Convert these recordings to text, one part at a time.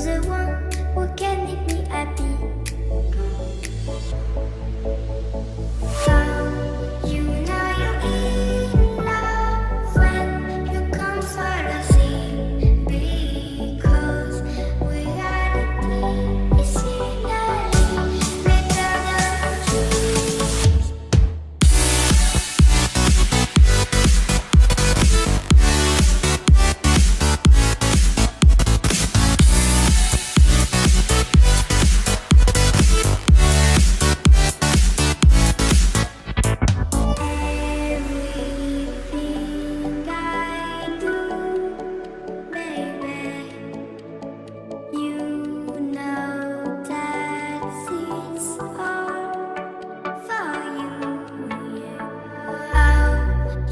the one who can make me happy. How you know you're in love when you come for the sea, because reality is finally better than dreams. Everything I do, baby, you know that it's all for you. Oh,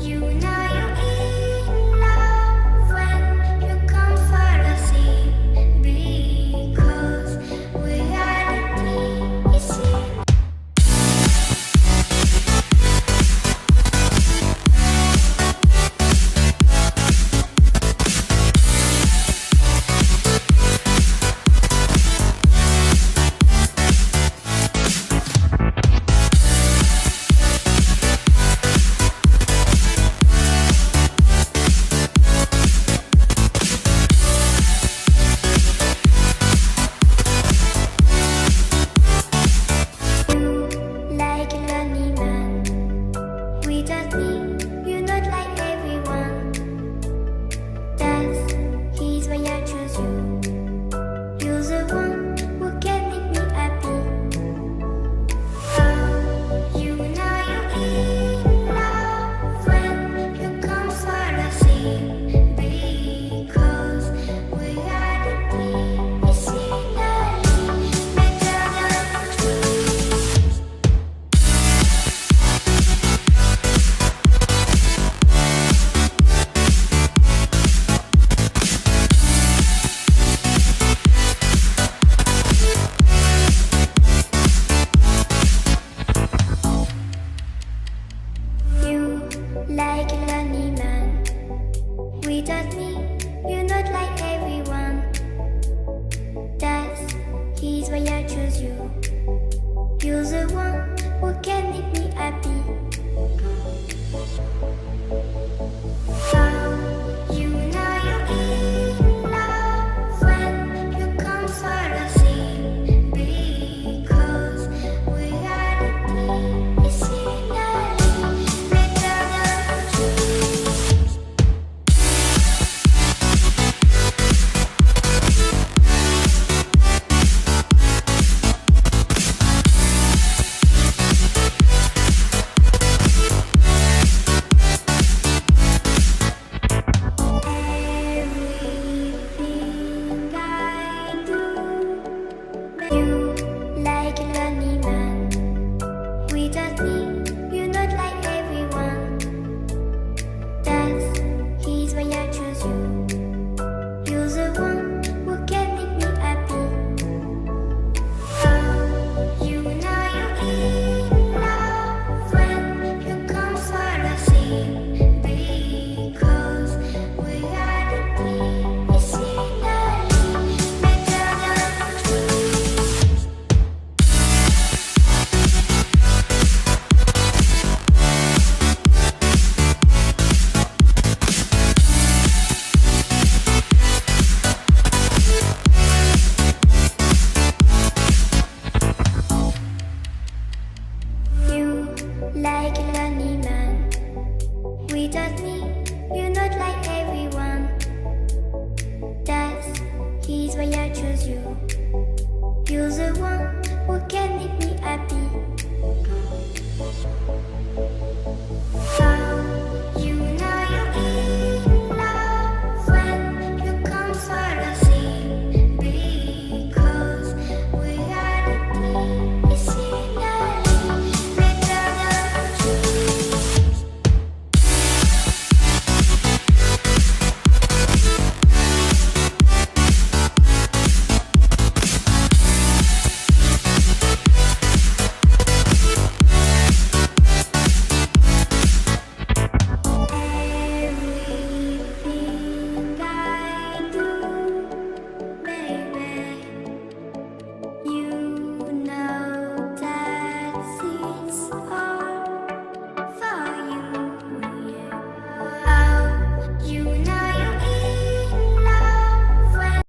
you know you're in love when you come for the sea, because reality is like a lonely man. Without me, you're not like everyone. That's his why I choose you. You're the one who can make me happy. Oh, you know you're in love when you come for the sea, because reality is finally better than dreams. You like a lonely man. Without me, you're not like everyone. That's his why I choose you. You're the one who can make me happy. How you know you're in love when you come for the sea, because reality is finally better than dreams. Everything I do, you like a lonely man. Without me, you're not like everyone. That's his why I choose you. You're the one who can make me happy. Oh, you know you're in love when you come for the sea, because reality is finally better than dreams. You like a lonely man. Without me, you're not like everyone. That's his why I choose you. You're the one who can make me happy.